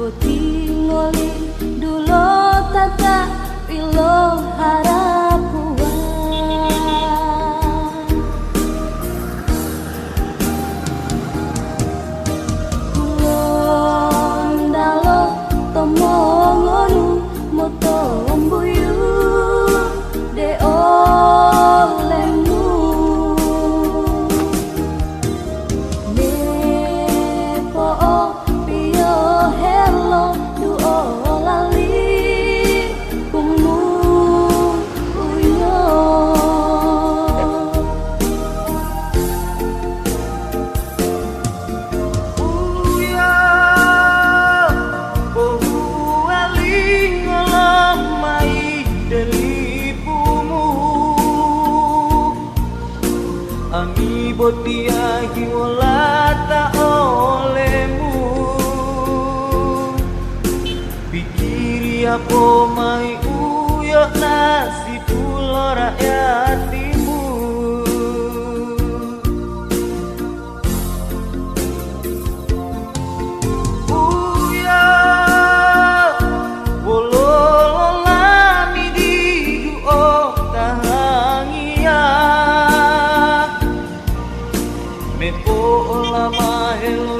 boti ngoli dulu tata pilo harapuan kulon dalo tomongonu moto mbuyu de olemu ne po pio hello du olali kumu uyo uya bohu aling lamai delipumu ami botia hiwalata olemu pikiri apa mai uyo nasib pulo rakyatimu uya wolololani di duo kahangia mepo lama helo